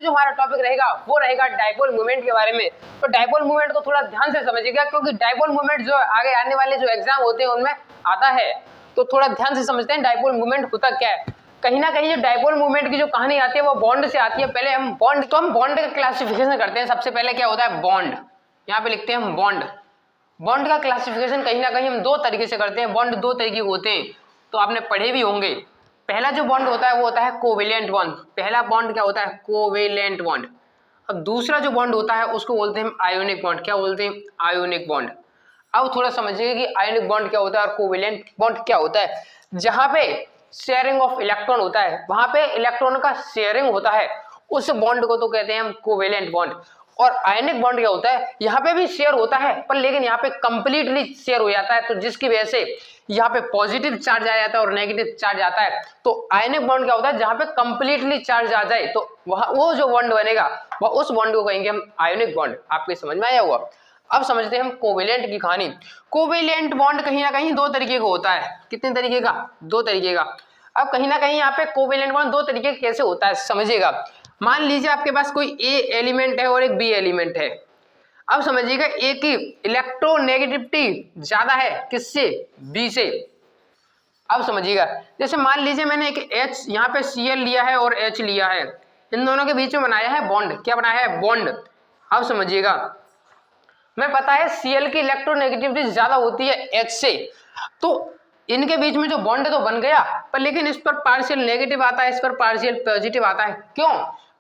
जो हमारा टॉपिक रहेगा वो रहेगा डाइपोल मोमेंट के बारे में। तो डाइपोल मोमेंट को थोड़ा ध्यान से समझिएगा, क्योंकि डाइपोल मोमेंट जो आगे आने वाले जो एग्जाम होते हैं उनमें आता है, तो थोड़ा ध्यान से समझते हैं डाइपोल मोमेंट होता क्या है। कहीं ना कहीं जो डाइपोल मोमेंट की जो कहानी आती है वो बॉन्ड से आती है। पहले हम बॉन्ड का क्लासिफिकेशन करते हैं। सबसे पहले क्या होता है, बॉन्ड। यहाँ पे लिखते हैं हम बॉन्ड। बॉन्ड का क्लासिफिकेशन कहीं ना कहीं हम दो तरीके से करते हैं। बॉन्ड दो तरीके के होते हैं, तो आपने पढ़े भी होंगे। पहला जो बॉन्ड होता है वो होता है कोवेलेंट बॉन्ड। पहला बॉन्ड क्या होता है, कोवेलेंट बॉन्ड। अब दूसरा जो बॉन्ड होता है उसको बोलते हैं आयोनिक बॉन्ड। क्या बोलते हैं, आयोनिक बॉन्ड। अब थोड़ा समझिए कि आयोनिक बॉन्ड क्या होता है और कोवेलेंट बॉन्ड क्या होता है। जहां पे शेयरिंग ऑफ इलेक्ट्रॉन होता है, वहां पे इलेक्ट्रॉन का शेयरिंग होता है, उस बॉन्ड को तो कहते हैं हम कोवेलेंट बॉन्ड। और आयनिक बॉन्ड क्या होता है, यहाँ पे भी शेयर होता है पर लेकिन यहाँ पे कंप्लीटली शेयर हो जाता है, तो जिसकी वजह से यहाँ पे पॉजिटिव चार्ज आ जाता है और नेगेटिव चार्ज आता है। तो आयनिक बॉन्ड क्या होता है, जहाँ पे कंप्लीटली चार्ज आ जाए तो वह वो जो बॉन्ड बनेगा वह उस बॉन्ड को कहेंगे हम आयोनिक बॉन्ड। आपके समझ में आया हुआ। अब समझते हैं हम कोवेलेंट की कहानी। कोवेलेंट बॉन्ड कहीं ना कहीं दो तरीके का होता है। कितने तरीके का, दो तरीके का। अब कहीं ना कहीं यहाँ पे कोवेलेंट बॉन्ड दो तरीके कैसे होता है समझिएगा। मान लीजिए आपके पास कोई ए एलिमेंट है और एक बी एलिमेंट है। अब समझिएगा ए की इलेक्ट्रोनेगेटिविटी ज्यादा है किससे, बी से। अब समझिएगा, जैसे मान लीजिए मैंने एक H यहाँ पे Cl लिया है और H लिया है, इन दोनों के बीच में बनाया है बॉन्ड। क्या बनाया है, बॉन्ड। अब समझिएगा, मैं पता है Cl की इलेक्ट्रोनेगेटिविटी ज्यादा होती है H से, तो इनके बीच में जो बॉन्ड है तो बन गया, पर लेकिन इस पर पार्शियल नेगेटिव आता है, इस पर पार्शियल पॉजिटिव आता है। क्यों,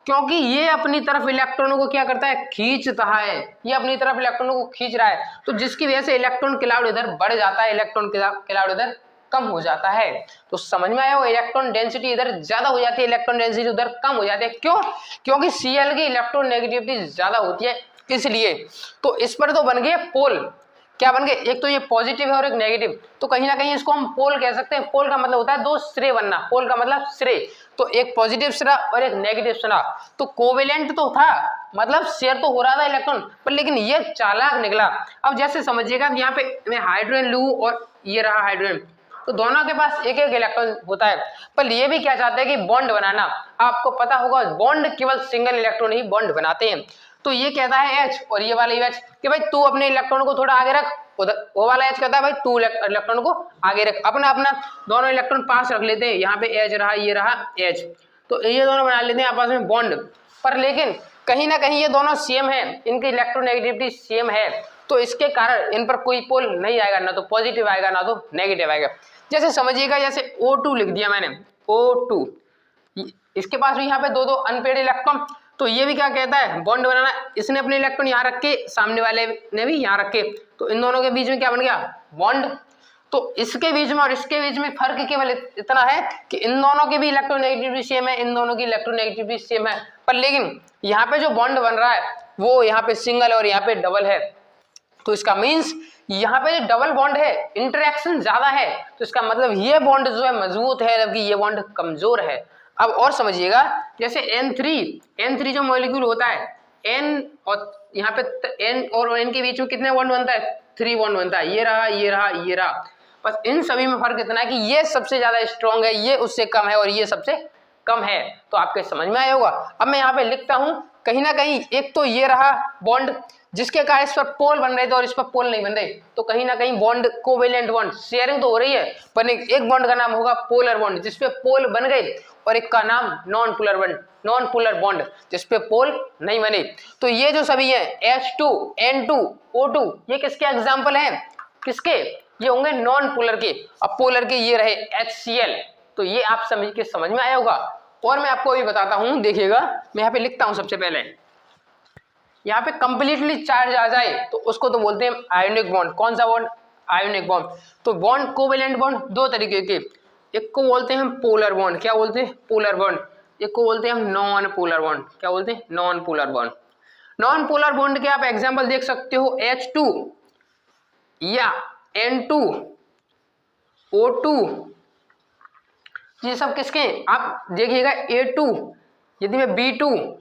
क्योंकि ये अपनी तरफ इलेक्ट्रॉनों को क्या करता है, खींचता है। ये अपनी तरफ इलेक्ट्रॉनों को खींच रहा है, तो जिसकी वजह से इलेक्ट्रॉन क्लाउड इधर बढ़ जाता है, इलेक्ट्रॉन क्लाउड इधर कम हो जाता है। तो समझ में आया हो, इलेक्ट्रॉन डेंसिटी इधर ज्यादा हो जाती है, इलेक्ट्रॉन डेंसिटी उधर कम हो जाती है। क्यों, क्योंकि Cl की इलेक्ट्रॉन नेगेटिविटी ज्यादा होती है इसलिए। तो इस पर तो बन गए पोल। क्या बन गए, एक तो ये पॉजिटिव है और एक नेगेटिव, तो कहीं ना कहीं इसको हम पोल कह सकते हैं। पोल का मतलब होता है दो सिरे बनना, पोल का मतलब सिरे, तो एक पॉजिटिव सिरा और एक नेगेटिव सिरा। तो कोवेलेंट तो था, मतलब शेयर तो हो रहा था इलेक्ट्रॉन, पर लेकिन ये चालाक निकला। अब जैसे समझिएगा, यहाँ पे मैं हाइड्रोजन लूं और ये रहा हाइड्रोजन, तो दोनों के पास एक एक इलेक्ट्रॉन होता है, पर ये भी क्या चाहते हैं कि बॉन्ड बनाना। आपको पता होगा बॉन्ड केवल सिंगल इलेक्ट्रॉन ही बॉन्ड बनाते हैं। तो ये कहता है H और ये वाला H कि भाई तू अपने इलेक्ट्रॉन को थोड़ा आगे रख, उधर वो वाला H कहता है भाई तू इलेक्ट्रॉन को आगे रख। अपना अपना दोनों इलेक्ट्रॉन पास रख लेते हैं, यहाँ पे H रहा, ये रहा H, तो ये दोनों बना लेते हैं आपस में बॉन्ड। पर लेकिन कहीं ना कहीं ये दोनों सेम है, इनकी इलेक्ट्रोनेगेटिविटी सेम है, तो इसके कारण इन पर कोई पोल नहीं आएगा, ना तो पॉजिटिव आएगा ना तो नेगेटिव आएगा। जैसे समझिएगा, जैसे O2 लिख दिया मैंने, O2, इसके पास भी यहाँ पे दो दो अनपेड इलेक्ट्रॉन, तो ये भी क्या कहता है, बॉन्ड बनाना। इसने अपने इलेक्ट्रॉन यहाँ रख के, सामने वाले ने भी यहाँ रख के, तो इन दोनों के बीच में क्या बन गया, बॉन्ड। तो इसके बीच में और इसके बीच में फर्क केवल इतना है कि इन दोनों की भी इलेक्ट्रोनेगेटिविटी सेम है, इन दोनों की इलेक्ट्रोनेगेटिविटी सेम है, पर लेकिन यहाँ पे जो बॉन्ड बन रहा है वो यहाँ पे सिंगल और यहाँ पे डबल है। तो इसका मीन्स यहाँ पे जो डबल बॉन्ड है इंटरेक्शन ज्यादा है, तो इसका मतलब ये बॉन्ड जो है मजबूत है, जबकि ये बॉन्ड कमजोर है। अब और समझिएगा, जैसे N3 जो मॉलिक्यूल होता है, N और यहाँ पे N और N के बीच में कितने बॉन्ड बनता है, 3 बॉन्ड बनता है। ये रहा, ये रहा, ये रहा। बस इन सभी में फर्क इतना है कि ये सबसे ज्यादा स्ट्रॉन्ग है, ये उससे कम है और ये सबसे कम है। तो आपके समझ में आया होगा। अब मैं यहाँ पे लिखता हूँ, कहीं ना कहीं एक तो ये रहा बॉन्ड जिसके कारण इस पर पोल बन रहे थे और इस पर पोल नहीं बन रहे, तो कहीं ना कहीं बॉन्ड कोवेलेंट बॉन्ड, शेयरिंग तो हो रही है, पर एक बॉन्ड का नाम होगा पोलर बॉन्ड जिसपे पोल बन गए, और एक का नाम नॉन पोलर बॉन्ड जिसपे पोल नहीं बने। तो ये जो सभी है H2, N2, O2, ये किसके एग्जाम्पल हैं, किसके, ये होंगे नॉन पोलर के। अब पोलर के ये रहे HCl, तो ये आप समझ में आया होगा। और मैं आपको अभी बताता हूं, देखिएगा मैं यहाँ पे लिखता हूं। सबसे पहले यहाँ पे कंप्लीटली चार्ज आ जाए तो उसको तो बोलते हैं आयोनिक बॉन्ड। कौन सा बॉन्ड, आयोनिक बॉन्ड। तो बॉन्ड कोवेलेंट बॉन्ड दो तरीके के, एक को बोलते हैं हम पोलर बॉन्ड। क्या बोलते हैं, पोलर बॉन्ड। एक को बोलते हैं हम नॉन पोलर बॉन्ड। क्या बोलते हैं, non polar bond. Non polar bond के आप एग्जांपल देख सकते हो, H2 या N2, O2, ये सब किसके, आप देखिएगा A2, यदि मैं B2,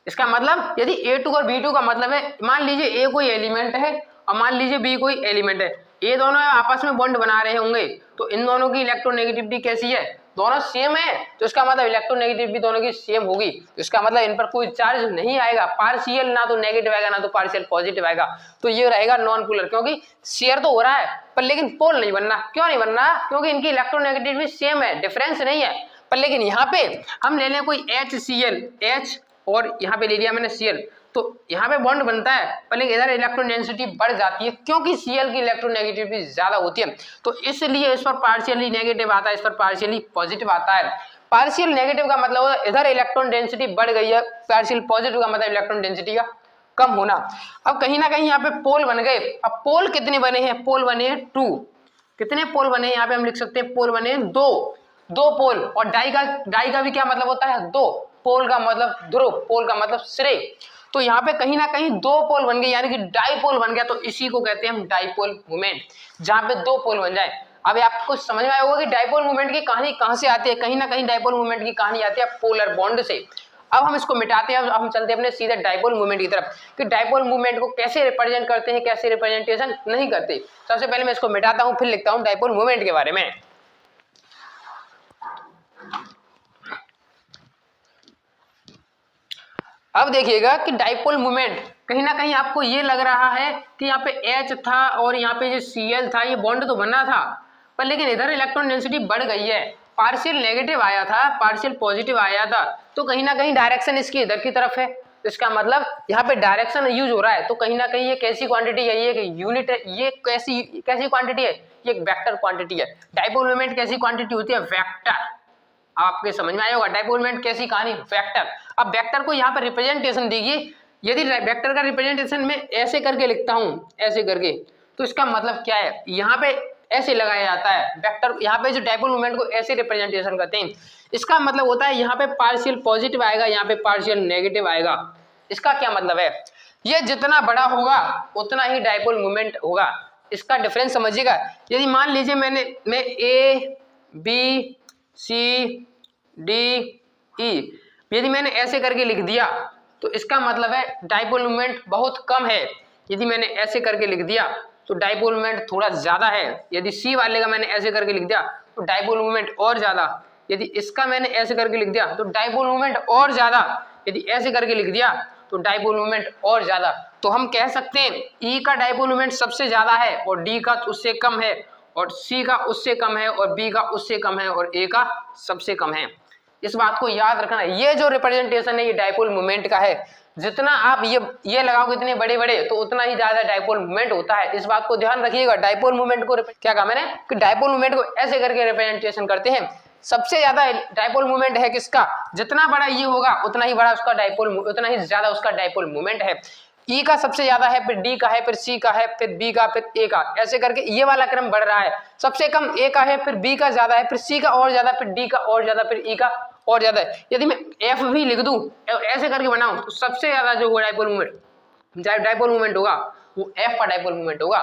इसका मतलब यदि A2 और B2 का मतलब है, मान लीजिए A कोई एलिमेंट है और मान लीजिए B कोई एलिमेंट है, ये दोनों आपस में बॉन्ड बना रहे होंगे, तो इन दोनों की इलेक्ट्रोनेगेटिविटी कैसी है, दोनों सेम है तो इसका मतलब इलेक्ट्रोनेगेटिव भी दोनों की सेम होगी, तो इसका मतलब इन पर कोई चार्ज नहीं आएगा, पार्शियल ना तो नेगेटिव आएगा ना तो पार्शियल पॉजिटिव आएगा, तो ये रहेगा नॉन पोलर, क्योंकि शेयर तो हो रहा है पर लेकिन पोल नहीं बनना। क्यों नहीं बनना? क्योंकि इनकी इलेक्ट्रोनेगेटिव भी सेम है, डिफरेंस नहीं है। पर लेकिन यहाँ पे हम ले लें कोई HCl, H और यहाँ पे ले लिया मैंने Cl, तो यहाँ पे बॉन्ड बनता है पर लेकिन इधर इलेक्ट्रॉन डेंसिटी बढ़ जाती है क्योंकि Cl की इलेक्ट्रोनेगेटिविटी ज्यादा होती है, तो इसलिए इस पर पार्शियली नेगेटिव आता है, इस पर पार्शियली पॉजिटिव आता है। पार्शियल नेगेटिव का मतलब इधर इलेक्ट्रॉन डेंसिटी बढ़ गई है, पार्शियल पॉजिटिव का मतलब इलेक्ट्रॉन डेंसिटी का कम होना। अब कहीं ना कहीं यहाँ पे पोल बन गए। अब पोल कितने बने हैं? पोल बने हैं 2। कितने पोल बने हैं? यहाँ पे हम लिख सकते हैं पोल बने हैं 2 पोल। और डाई का भी क्या मतलब होता है? 2। पोल का मतलब ध्रुव, पोल का मतलब सिरे। तो यहाँ पे कहीं ना कहीं 2 पोल बन गए यानी कि डाईपोल बन गया, तो इसी को कहते हैं हम डाईपोल मूवमेंट, जहाँ पे 2 पोल बन जाए। अब आपको समझ में आया होगा कि डाईपोल मूवमेंट की कहानी कहाँ से आती है। कहीं ना कहीं डाईपोल मूवमेंट की कहानी आती है पोलर बॉन्ड से। अब हम इसको मिटाते हैं, अब हम चलते हैं अपने सीधे डाईपोल मूवमेंट की तरफ कि डाईपोल मूवमेंट को कैसे रिप्रेजेंट करते हैं, कैसे रिप्रेजेंटेशन नहीं करते। सबसे पहले मैं इसको मिटाता हूँ, फिर लिखता हूँ डाईपोल मूवमेंट के बारे में। अब देखिएगा कि डाईपोल मूवमेंट कहीं ना कहीं आपको ये लग रहा है कि यहाँ पे H था और यहाँ पे जो Cl था, ये बॉन्ड तो बना था पर लेकिन इधर इलेक्ट्रॉन डेंसिटी बढ़ गई है, पार्शियल नेगेटिव आया था, पार्शियल पॉजिटिव आया था, तो कहीं ना कहीं डायरेक्शन इसकी इधर की तरफ है। इसका मतलब यहाँ पे डायरेक्शन यूज हो रहा है, तो कहीं ना कहीं ये कैसी क्वांटिटी है? ये यूनिट है। ये कैसी क्वांटिटी है? ये एक वेक्टर क्वांटिटी है। डाईपोल मूवमेंट कैसी क्वांटिटी होती है? वेक्टर। आपके समझ में आया होगा डाईपोल मूवमेंट कैसी कहानी? वेक्टर। अब वेक्टर को यहाँ पर रिप्रेजेंटेशन दीजिए। यदि वेक्टर का रिप्रेजेंटेशन में ऐसे करके लिखता हूँ, ऐसे करके, तो इसका मतलब क्या है? यहाँ पे ऐसे लगाया जाता है वेक्टर। यहाँ पे जो डाईपोल मूवमेंट को ऐसे रिप्रेजेंटेशन करते हैं, इसका मतलब होता है यहाँ पे पार्शियल पॉजिटिव आएगा, यहाँ पे पार्शियल नेगेटिव आएगा। इसका क्या मतलब है? ये जितना बड़ा होगा उतना ही डाईपोल मूवमेंट होगा। इसका डिफरेंस समझिएगा। यदि मान लीजिए मैं A B C D E, यदि मैंने ऐसे करके लिख दिया तो इसका मतलब है डाईपोल मूवमेंट बहुत कम है। यदि मैंने ऐसे करके लिख दिया तो डाईपोल मूवमेंट थोड़ा ज्यादा है। यदि C वाले का मैंने ऐसे करके लिख दिया तो डाईपोल मूवमेंट और ज्यादा। यदि इसका मैंने ऐसे करके लिख दिया तो डाईपोल मूवमेंट और ज्यादा। यदि ऐसे करके लिख दिया तो डाईपोल मूवमेंट और ज्यादा। तो हम कह सकते हैं E का डाईपोल मूवमेंट सबसे ज्यादा है और D का उससे कम है और C का उससे कम है और B का उससे कम है और A का सबसे कम है। इस बात को याद रखना। ये जो रिप्रेजेंटेशन है ये डाईपोल मूवमेंट का है। जितना आप ये लगाओगे इतने बड़े बड़े तो उतना ही ज्यादा डाईपोल मूवमेंट होता है। इस बात को ध्यान रखिएगा। डाईपोल मूवमेंट को क्या कहा मैंने कि डाईपोल मूवमेंट को ऐसे करके रिप्रेजेंटेशन करते हैं। सबसे ज्यादा डाईपोल मूवमेंट है किसका? जितना बड़ा ये होगा उतना ही बड़ा उसका डाईपोल, उतना ही ज्यादा उसका डाईपोल मूवमेंट है। E का सबसे ज्यादा है, फिर D का है, फिर C का है, फिर B का, फिर A का, ऐसे करके ये वाला क्रम बढ़ रहा है। सबसे कम A का है, फिर B का ज्यादा है, फिर C का और ज्यादा, फिर D का और ज्यादा, फिर E का और ज्यादा है। यदि मैं F भी लिख दूं, ऐसे करके बनाऊं, तो सबसे ज्यादा जो डाईपोल मूवमेंट होगा वो F का डाईपोल मूवमेंट होगा,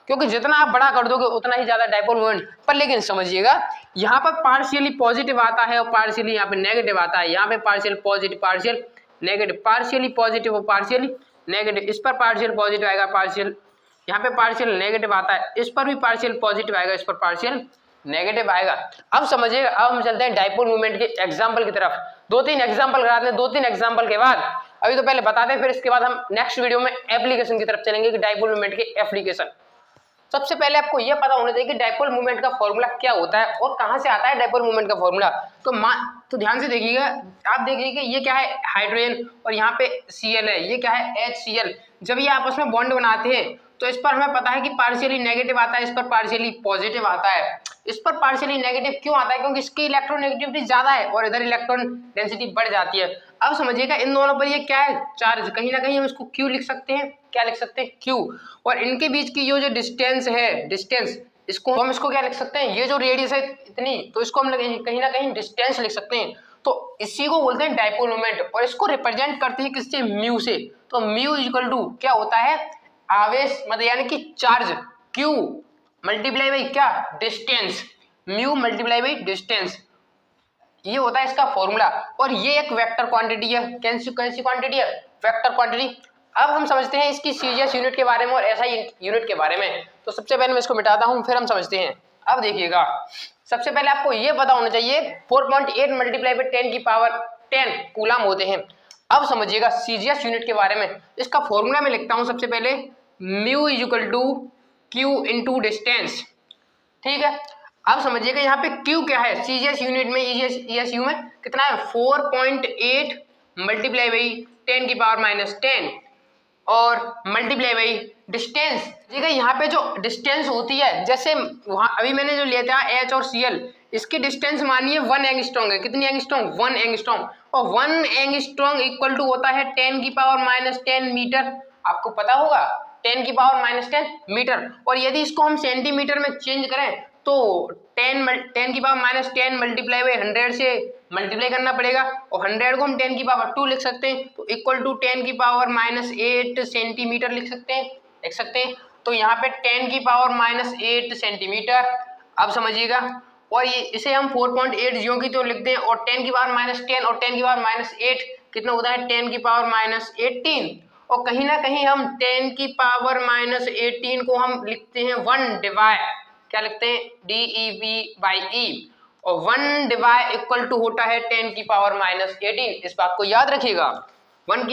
क्योंकि जितना आप बड़ा कर दोगे उतना ही ज्यादा डाईपोल मूवमेंट। पर लेकिन समझिएगा यहाँ पर पार्शियली पॉजिटिव आता है और पार्शियली यहाँ पे नेगेटिव आता है। यहाँ पे partial positive, partial negative, partially positive और पार्शियली नेगेटिव। इस पर पार्शियल पॉजिटिव आएगा, पार्शियल यहाँ पे पार्शियल नेगेटिव आता है, इस पर भी पार्शियल पॉजिटिव आएगा, इस पर पार्शियल नेगेटिव आएगा। अब समझिएगा, अब हम चलते हैं डाईपोल मूवमेंट के एग्जांपल की तरफ। 2-3 एग्जांपल कराते हैं। 2-3 एग्जांपल के बाद, अभी तो पहले बताते हैं, फिर इसके बाद हम नेक्स्ट वीडियो में एप्लीकेशन की तरफ चलेंगे कि डाईपोल मूवमेंट के एप्लीकेशन। सबसे पहले आपको यह पता होना चाहिए कि डाईपोल मूवमेंट का फॉर्मूला क्या होता है और कहां से आता है डाईपोल मूवमेंट का फॉर्मूला। तो ध्यान से देखिएगा। आप देखिए कि ये क्या है? हाइड्रोजन, और यहाँ पे Cl है। ये क्या है? HCl। जब ये आपस में बॉन्ड बनाते हैं तो इस पर हमें पता है कि पार्शियली नेगेटिव आता है, इस पर पार्शियली पॉजिटिव आता है। इस पर पार्शियली नेगेटिव क्यों आता है? क्योंकि इसकी इलेक्ट्रोनेगेटिविटी ज्यादा है और इधर इलेक्ट्रॉन डेंसिटी बढ़ जाती है। अब समझिएगा इन दोनों पर ये क्या है? चार्ज। कहीं ना कहीं हम इसको Q लिख सकते हैं। क्या लिख सकते हैं? Q। और इनके बीच की जो डिस्टेंस है, डिस्टेंस, इसको क्या लिख सकते हैं? ये जो रेडियस है इतनी, तो इसको हम कहीं ना कहीं डिस्टेंस लिख सकते हैं। तो इसी को बोलते हैं डाईपोल मूवमेंट, और इसको रिप्रेजेंट करते हैं किससे? म्यू से। तो म्यू इक्वल टू क्या होता है? आवेश, मतलब यानी कि चार्ज, Q मल्टीप्लाई बाई क्या? Distance. Mu multiply by distance, ये होता है इसका फॉर्मूला। और ये एक वेक्टर क्वांटिटी है। कैसी क्वांटिटी है? Vector quantity. अब हम समझते हैं इसकी सीजीएस यूनिट के बारे में और एसआई यूनिट के बारे में। तो सबसे पहले मैं इसको मिटाता हूं, फिर हम समझते हैं। अब देखिएगा, सबसे पहले आपको ये पता होना चाहिए 4.8 मल्टीप्लाई बाय 10 की पावर 10 कूलम होते हैं। अब समझिएगा सीजीएस यूनिट के बारे में। इसका फॉर्मूला मैं लिखता हूं सबसे पहले, mu is equal to q into distance. ठीक है, अब समझिएगा यहाँ पे Q क्या है, सीजीएस यूनिट में ESU में कितना है 4.8 मल्टीप्लाई बाई 10 की पावर माइनस 10 और मल्टीप्लाई बाई डिस्टेंस। देखिए यहाँ पे जो डिस्टेंस होती है, जैसे वहां अभी मैंने जो लिया था H और Cl, इसकी डिस्टेंस मानिए 1 एंगस्ट्रॉम है। कितनी एंगस्ट्रॉम? 1 एंगस्ट्रॉम। और 1 एंगस्ट्रॉम इक्वल टू होता है 10 की पावर माइनस 10 मीटर। आपको पता होगा 10 की पावर माइनस 10 मीटर। और यदि इसको हम सेंटीमीटर में चेंज करें तो 10 की पावर माइनस 10 मल्टीप्लाई बाई 100 से मल्टीप्लाई करना पड़ेगा, और 100 को हम 10 की पावर 2 लिख सकते हैं, तो इक्वल टू 10 की पावर माइनस 8 सेंटीमीटर लिख सकते हैं। तो यहाँ पे 10 की पावर माइनस 8 सेंटीमीटर। अब समझिएगा, और ये इसे हम 4.8 ज्यों की तो लिखते हैं, और 10 की पावर माइनस 10 और 10 की पावर माइनस 8 कितना होता है 10 की पावर माइनस 18। और कहीं ना कहीं हम 10 की पावर माइनस 18 को हम लिखते हैं 1 डिवाइड, क्या लिखते हैं DEV/E, और 1 डिवाइड इक्वल टू होता है 10 की पावर माइनस 18। इस बात को याद रखिएगा, 1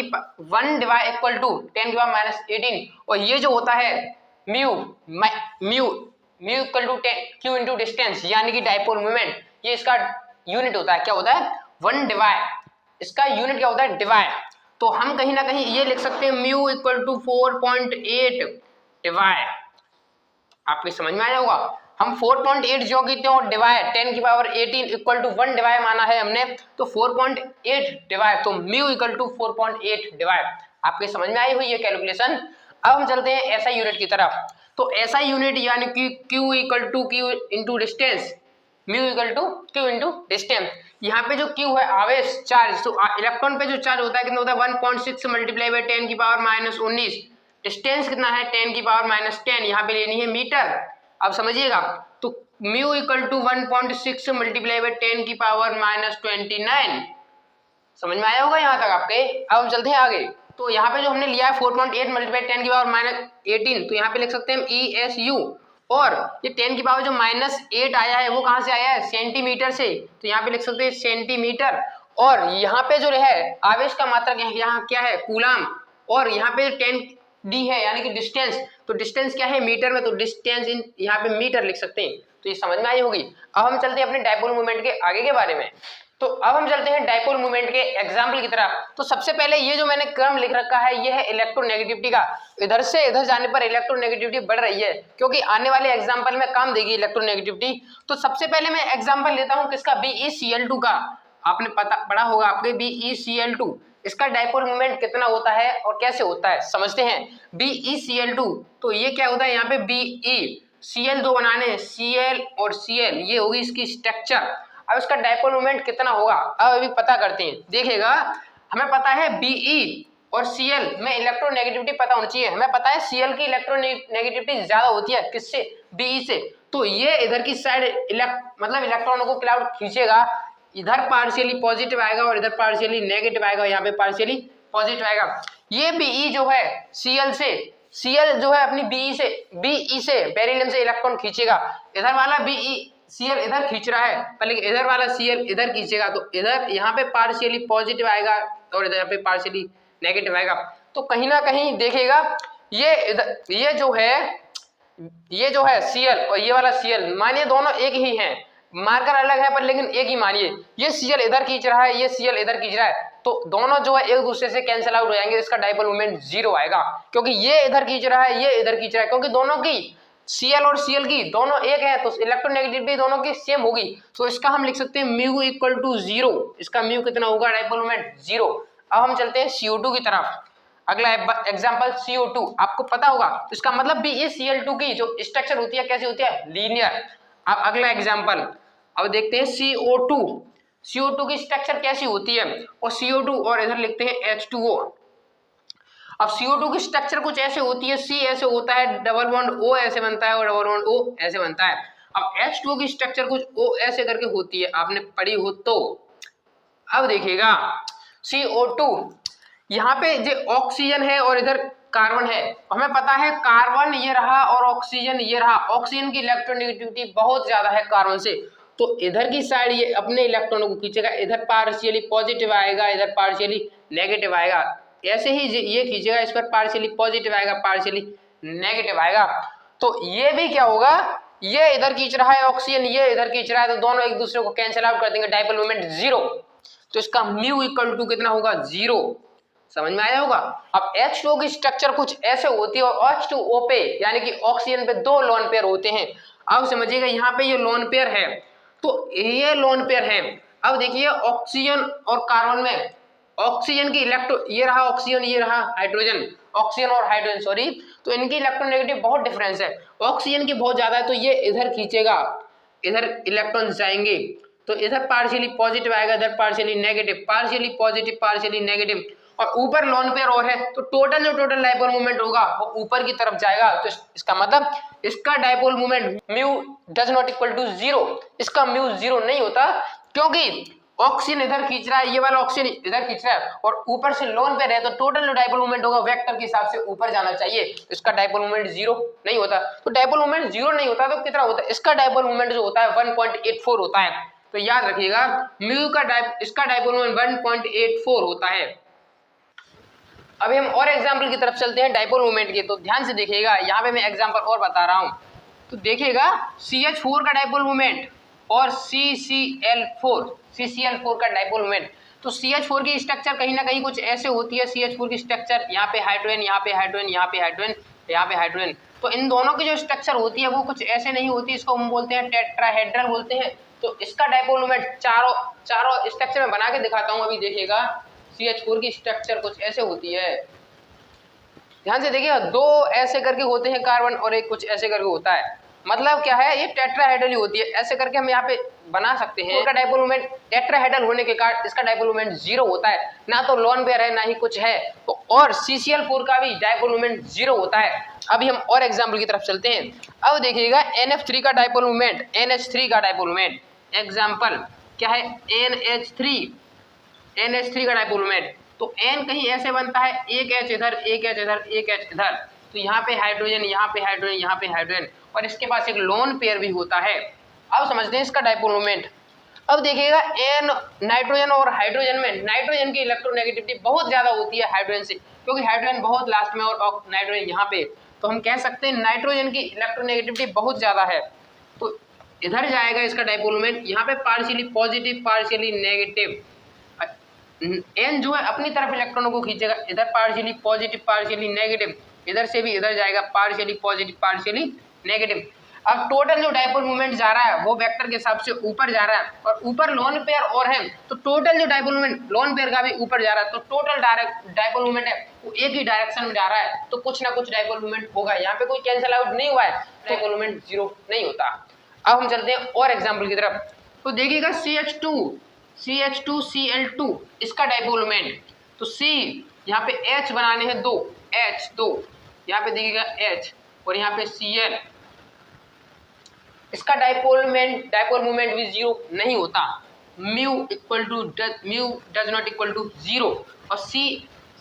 डिवाइड इक्वल टू 10 की पावर माइनस 18। और ये जो होता है mu equal to q into distance, यानी कि डाइपोल मोमेंट, ये इसका यूनिट होता है। क्या होता है 1 डिवाइड, इसका यूनिट क्या होता है डिवाइड। तो हम कहीं ना कहीं ये लिख सकते हैं म्यू इक्वल टू 4.8 डिवाइड। आपकी समझ में आया होगा, हम 4.8 जो की और डिवाइड 10 की पावर 18 इक्वल टू 1 डिवाइड माना है हमने, तो 4.8 डिवाइड, तो म्यू इक्वल टू 4.8 डिवाइड। आपके समझ में आई हुई है कैलकुलेशन। अब हम चलते हैं एसआई यूनिट की तरफ। तो एसआई यूनिट यानी कि Q equal to q into distance, mu equal to q into distance. यहाँ पे जो Q है आवेश, चार्ज, तो इलेक्ट्रॉन पे जो चार्ज होता है कितना होता है 1.6 मल्टीप्लाई बाई 10 की पावर माइनस 19। डिस्टेंस कितना है 10 की पावर माइनस 10, यहाँ पे लेनी है मीटर। अब समझिएगा, तो mu equal to 1.6 multiply by 10 की पावर माइनस 29। समझ में आया होगा यहाँ तक आपके। अब हम चलते हैं आगे। तो यहाँ पे जो हमने लिया है 4.8 मल्टीप्लाई 10 की पावर माइनस 18, तो यहाँ पे लिख सकते हैं ESU। और ये 10 की पावर जो माइनस 8 आया है वो कहाँ से आया है सेंटीमीटर से, तो यहाँ पे लिख सकते हैं सेंटीमीटर। और यहाँ पे जो है आवेश का मात्रक यहाँ क्या है कूलम, और यहाँ पे 10D है यानी कि डिस्टेंस, तो डिस्टेंस क्या है मीटर में, तो डिस्टेंस इन यहाँ पे मीटर लिख सकते हैं। तो ये समझ में आई होगी। अब हम चलते हैं अपने डाइपोल मोमेंट के आगे के बारे में। तो अब हम चलते हैं डाइपोल मोमेंट के एग्जाम्पल की तरफ। तो सबसे पहले ये जो मैंने क्रम लिख रखा है ये है इलेक्ट्रोनेगेटिविटी का। इधर से इधर जाने पर इलेक्ट्रोनेगेटिविटी बढ़ रही है, क्योंकि आने वाले एग्जाम्पल में काम देगी इलेक्ट्रोनेगेटिविटी। तो सबसे पहले मैं एग्जाम्पल लेता हूँ किसका, BeCl2 का। आपने पढ़ा होगा आपके BeCl2, इसका डाइपोल मोमेंट कितना होता है और कैसे होता है समझते हैं। BeCl2, तो ये क्या होता है यहाँ पे BeCl2 बनाने, Cl और Cl, ये होगी इसकी स्ट्रक्चर। अब इसका डाइपोल मोमेंट कितना होगा अब अभी पता करते हैं। देखिएगा, हमें पता है Be और Cl में इलेक्ट्रोनेगेटिविटी पता होनी चाहिए। हमें पता है Cl की इलेक्ट्रोनेगेटिविटी ज्यादा होती है किससे, Be से। तो ये इधर की साइड मतलब इलेक्ट्रॉनों को क्लाउड खींचेगा, इधर पार्शियली पॉजिटिव आएगा और इधर पार्शियली नेगेटिव आएगा, यहाँ पे पार्शियली पॉजिटिव आएगा। ये Be जो है Cl जो है अपनी Be से बेरिलियम से इलेक्ट्रॉन खींचेगा। इधर वाला Cl इधर खींच रहा है, पहले इधर वाला Cl इधर खींचेगा, तो इधर यहाँ पे पार्शियली पॉजिटिव आएगा और इधर पे पार्शियली नेगेटिव आएगा। तो कहीं ना कहीं देखिएगा ये जो है Cl और ये वाला Cl, मानिए दोनों एक ही हैं, मार्कर अलग है पर लेकिन एक ही मानिए। ये Cl इधर खींच रहा है, ये Cl इधर खींच रहा है, तो दोनों जो है एक दूसरे से कैंसिल आउट हो जाएंगे। इसका डाइपोल मोमेंट 0 आएगा, क्योंकि ये इधर खींच रहा है, ये इधर खींच रहा है, क्योंकि दोनों की Cl और Cl की दोनों एक है, तो इलेक्ट्रोनेगेटिविटी दोनों की सेम होगी। तो इसका हम लिख सकते हैं म्यू इक्वल टू 0। इसका म्यू कितना होगा डाइपोल मोमेंट 0। अब हम चलते हैं CO2 की तरफ। अगला एग्जांपल CO2, आपको पता होगा इसका मतलब BeCl2 की जो स्ट्रक्चर होती है कैसी होती है, लीनियर। अब अगला एग्जांपल अब देखते हैं CO2 की स्ट्रक्चर कैसी होती है, और CO2 और इधर लिखते हैं H2O। अब CO2 की स्ट्रक्चर कुछ ऐसे होती है, C ऐसे होता है, डबल बॉन्ड O ऐसे बनता है और डबल बॉन्ड O ऐसे बनता है। अब H2O की स्ट्रक्चर कुछ O ऐसे करके होती है, आपने पढ़ी हो तो। अब देखिएगा CO2, यहाँ पे जो ऑक्सीजन है और इधर कार्बन है, हमें पता है कार्बन ये रहा और ऑक्सीजन ये रहा, ऑक्सीजन की इलेक्ट्रोनेगेटिविटी बहुत ज्यादा है कार्बन से, तो इधर की साइड ये अपने इलेक्ट्रॉनों को खींचेगा, इधर पार्शियली पॉजिटिव आएगा, इधर पार्शियली नेगेटिव आएगा, ऐसे ही ये खींचेगा, इस पर पार्शियली पॉजिटिव आएगा, पार्शियली नेगेटिव आएगा। तो ये भी क्या होगा, ये इधर खींच रहा है ऑक्सीजन, ये इधर खींच रहा है, तो दोनों एक दूसरे को कैंसिल आउट कर देंगे, डाइपोल मोमेंट जीरो। तो इसका म्यू इक्वल टू कितना होगा, जीरो। समझ में आया होगा। अब H2O की स्ट्रक्चर कुछ ऐसे होती है और H2O पे यानी कि ऑक्सीजन पे दो लोन पेयर होते हैं। अब समझिएगा यहाँ पे ये लोन पेयर है, तो ये लोन पेयर है। अब देखिए ऑक्सीजन और कार्बन में ऑक्सीजन की इलेक्ट्रो, ये रहा ऑक्सीजन, ये रहा हाइड्रोजन, ऑक्सीजन और हाइड्रोजन सॉरी, तो इनकी इलेक्ट्रोनेगेटिव बहुत डिफरेंस है, ऑक्सीजन की बहुत ज्यादा है, तो ये इधर खींचेगा, इधर इलेक्ट्रॉन जाएंगे, तो इधर पार्शियली पॉजिटिव आएगा, इधर partially negative, partially positive partially negative, और ऊपर लोन पेयर और है, तो टोटल जो टोटल डाइपोल मूवमेंट होगा वो ऊपर की तरफ जाएगा। तो इसका मतलब इसका dipole movement mu does not equal to zero, इसका म्यू जीरो नहीं होता, क्योंकि ऑक्सीजन इधर खींच रहा है, ये वाला ऑक्सीजन इधर खींच रहा है और ऊपर से लोन पेयर है, तो टोटल जो डाइपोल मूवमेंट होगा वेक्टर के हिसाब से ऊपर जाना चाहिए, तो इसका डाइपोल मूवमेंट जीरो नहीं होता। तो डाइपोल मूवमेंट जीरो नहीं होता तो कितना होता है, इसका डाइपोल मूवमेंट जो होता है 1.84 होता है। तो याद रखिएगा म्यू का इसका डाइपोल मूवमेंट 1.84 होता है। अभी हम और एग्जाम्पल की तरफ चलते हैं डाइपोल मूवमेंट के, तो ध्यान से देखिएगा, यहाँ पे मैं एग्जाम्पल और बता रहा हूँ। तो देखिएगा CH4 का डाइपोल मूवमेंट और CCl4 का डाइपोल मूवमेंट। तो CH4 की स्ट्रक्चर कहीं ना कहीं कुछ ऐसे होती है, CH4 की स्ट्रक्चर यहाँ पे हाइड्रोजन, यहाँ पे हाइड्रोजन, यहाँ पे हाइड्रोजन, यहाँ पे हाइड्रोजन, तो इन दोनों की जो स्ट्रक्चर होती है वो कुछ ऐसे नहीं होती, इसको हम बोलते हैं टेट्राहेड्रल बोलते हैं। तो इसका डाइपोल मूवमेंट चारों स्ट्रक्चर में बना के दिखाता हूँ, अभी देखिएगा CH4 की स्ट्रक्चर कुछ ऐसे होती है, ध्यान से देखिए, दो ऐसे करके होते हैं कार्बन और एक कुछ ऐसे करके होता है, मतलब क्या है, ये टेट्राहेड्रल होती है, ऐसे करके हम यहाँ पे बना सकते हैं। इसका डाइपोल मूवमेंट टेट्राहेड्रल होने के कारण इसका डाइपोल मूवमेंट जीरो होता है, ना तो लोन पेयर है ना ही कुछ है, तो और CCl4 का भी डाइपोल मूवमेंट जीरो होता है। अभी हम और एग्जाम्पल की तरफ चलते हैं। अब देखिएगा NF3 का डाइपोल मूवमेंट, NH3 का डाइपोल मूवमेंट, एग्जाम्पल क्या है, NH3 का डाइपोल मूवमेंट, तो N कहीं ऐसे बनता है, एक H इधर, एक H इधर, एक H इधर, तो यहाँ पे हाइड्रोजन, यहाँ पे हाइड्रोजन, यहाँ पे हाइड्रोजन, और इसके पास एक लोन पेयर भी होता है। अब समझते हैं इसका डाइपोल मूवमेंट। अब देखिएगा N नाइट्रोजन और हाइड्रोजन में नाइट्रोजन की इलेक्ट्रोनेगेटिविटी बहुत ज्यादा होती है हाइड्रोजन से, क्योंकि हाइड्रोजन बहुत लास्ट में और नाइट्रोजन यहाँ पे, तो हम कह सकते हैं नाइट्रोजन की इलेक्ट्रोनेगेटिविटी बहुत ज्यादा है, तो इधर जाएगा इसका डाइपोल मूवमेंट, यहाँ पे partially positive partially negative, N जो है अपनी तरफ इलेक्ट्रॉनों को खींचेगा, इधर पार्शियली पॉजिटिव पार्शियली नेगेटिव, इधर से भी इधर जाएगा पार्शियली पॉजिटिव पार्शियली नेगेटिव। अब टोटल जो डाइपोल मूवमेंट जा रहा है वो वेक्टर के हिसाब से ऊपर जा रहा है, और ऊपर लोन पेयर और है, तो टोटल जो डाइपोल मूवमेंट लोन पेयर का भी ऊपर जा रहा है, तो टोटल डाइपोल मूवमेंट है वो एक ही डायरेक्शन में जा रहा है, तो कुछ ना कुछ डाइपोल मूवमेंट होगा, यहाँ पे कोई कैंसिल आउट नहीं हुआ है, डाइपोल मूवमेंट जीरो नहीं होता। अब हम चलते हैं और एग्जाम्पल की तरफ। तो देखिएगा CH2Cl2 इसका डाइपोल मूवमेंट, तो C यहाँ पे H बनाने हैं दो, H2 यहाँ पे देखिएगा H और यहाँ पे Cl, इसका डाइपोल मूवमेंट भी जीरो नहीं होता, mu does not equal to zero. और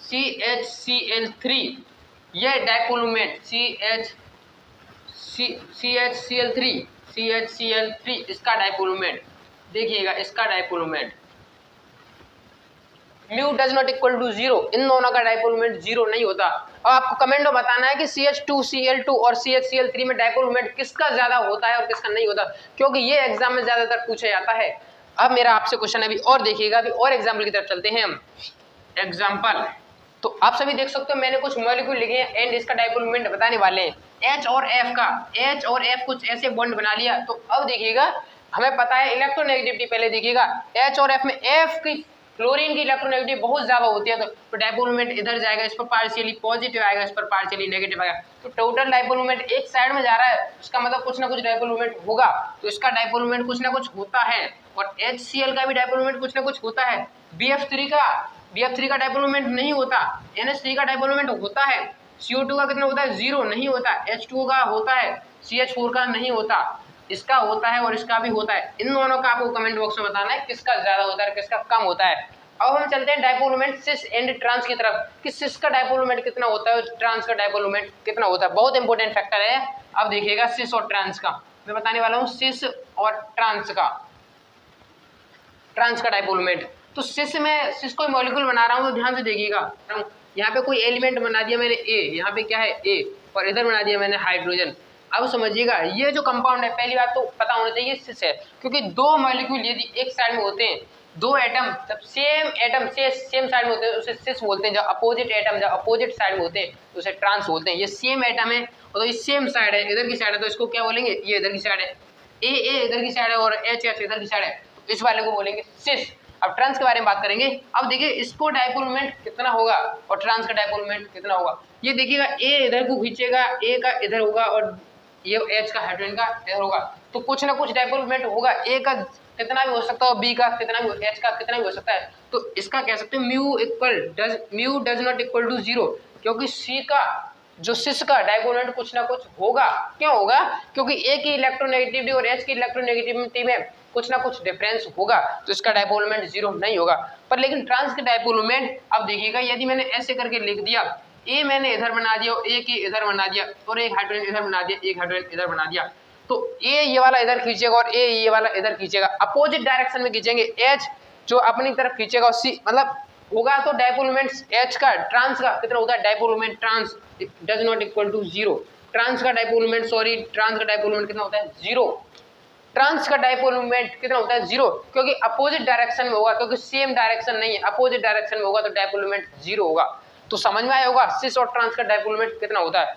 CHCl3 ये डाइपोल मूवमेंट CHCl3 इसका डाइपोल मूवमेंट देखिएगा, इसका dipole movement mu does not equal to zero, इन दोनों का डाइपोल मूवमेंट जीरो नहीं होता। और आपको कमेंट में बताना है कि CH2Cl2 और CHCl3 में डाइपोल मूवमेंट किसका ज्यादा होता है और किसका नहीं होता, क्योंकि ये एग्जाम में ज्यादातर पूछा जाता है। अब मेरा आपसे क्वेश्चन अभी और देखिएगा, अभी और एग्जाम्पल की तरफ चलते हैं हम। एग्जाम्पल तो आप सभी देख सकते हो, मैंने कुछ मॉलिक्यूल लिखे हैं एंड इसका डाइपोल मूवमेंट बताने वाले हैं। H और F कुछ ऐसे बॉन्ड बना लिया, तो अब देखिएगा हमें पता है इलेक्ट्रोनेगेटिविटी, पहले देखिएगा H और F में F की क्लोरीन की इलेक्ट्रोनेगेटिविटी बहुत ज्यादा होती है, तो डाइपोल मूवमेंट इधर जाएगा, इस पर पार्शियली पॉजिटिव आएगा, इस पर पार्शियली नेगेटिव आएगा, तो टोटल डाइपोल मूवमेंट एक साइड में जा रहा है, उसका मतलब कुछ ना कुछ डाइपोल मूवमेंट होगा, तो इसका डाइपोल मूवमेंट कुछ ना कुछ होता है। और HCl का भी डाइपोल मूवमेंट कुछ ना कुछ होता है। BF3 का डाइपोल मूवमेंट नहीं होता, NH3 का डाइपोल मूवमेंट होता है, CO2 का कितना होता है, जीरो नहीं होता, H2O का होता है, CH4 का नहीं होता, इसका होता है और इसका भी होता है। इन दोनों का आपको कमेंट बॉक्स में बताना है किसका ज्यादा होता है किसका कम होता है। अब हम चलते हैं dipole moment cis and trans की तरफ कि सिस का डायपोल मोमेंट कितना होता है और ट्रांस का डायपोल मोमेंट कितना होता है। बहुत इंपॉर्टेंट फैक्टर है। अब देखिएगा सिस और ट्रांस का मैं बताने वाला हूँ, सिस और ट्रांस का डायपोल मोमेंट। तो सिस में सिस कोई मॉलिक्यूल बना रहा हूँ तो ध्यान से देखिएगा, यहाँ पे कोई एलिमेंट बना दिया मैंने ए, यहाँ पे क्या है ए, और इधर बना दिया मैंने हाइड्रोजन। अब समझिएगा ये जो कंपाउंड है, पहली बात तो पता होना चाहिए सिस है, क्योंकि दो मॉलिक्यूल यदि एक साइड में होते हैं, दो एटम जब सेम एटम से सेम साइड में होते हैं उसे सिस बोलते हैं, जब अपोजिट एटम जब अपोजिट साइड में होते हैं तो उसे ट्रांस बोलते हैं। ये सेम एटम है और तो ये सेम साइड है, इधर की साइड है तो इसको क्या बोलेंगे, ये इधर की साइड है, ए इधर की साइड है और एच इधर की साइड है, तो इस वाले को बोलेंगे सिस। अब ट्रांस के बारे में बात करेंगे। अब देखिए इसको डायपोल मोमेंट कितना होगा और ट्रांस का डायपोल मोमेंट कितना होगा। ये देखिएगा ए इधर को खींचेगा, ए का इधर होगा और ये एच का हाइड्रोजन का इधर होगा, तो कुछ ना कुछ डायपोल मोमेंट होगा। ए का कितना भी हो सकता है, बी का कितना भी, एच का कितना भी हो सकता है। तो इसका कह सकते हैं mu does not equal to 0, क्योंकि सी का जो सिस का डायपोल मोमेंट कुछ ना कुछ होगा। क्यों होगा, क्योंकि ए की इलेक्ट्रोनेगेटिविटी और एच की इलेक्ट्रोनेगेटिविटी में कुछ ना कुछ डिफरेंस होगा, तो इसका डायपोल मोमेंट 0 नहीं होगा। पर लेकिन ट्रांस के डायपोल मोमेंट, अब देखिएगा यदि मैंने ऐसे करके लिख दिया, ए मैंने इधर बना दिया और ए की इधर बना दिया और एक हाइड्रोजन इधर बना दिया, एक हाइड्रोजन इधर बना दिया, तो ए ये वाला इधर खींचेगा और ए ये वाला इधर खींचेगा, अपोजिट डायरेक्शन में खींचेंगे। एच जो अपनी तरफ खींचेगा और सी मतलब होगा, तो डायपोल मोमेंट एच का ट्रांस का कितना होगा, dipole moment trans does not equal to 0। Trans का डायपोल मोमेंट ट्रांस का डायपोल मोमेंट कितना होता है, 0। ट्रांस का डायपोल मोमेंट कितना होता है, 0, क्योंकि अपोजिट डायरेक्शन में होगा, क्योंकि सेम डायरेक्शन नहीं है, अपोजिट डायरेक्शन में होगा तो डायपोल मोमेंट 0 होगा। तो समझ में आया होगा सिस और ट्रांस का डायपोल मोमेंट कितना होता है।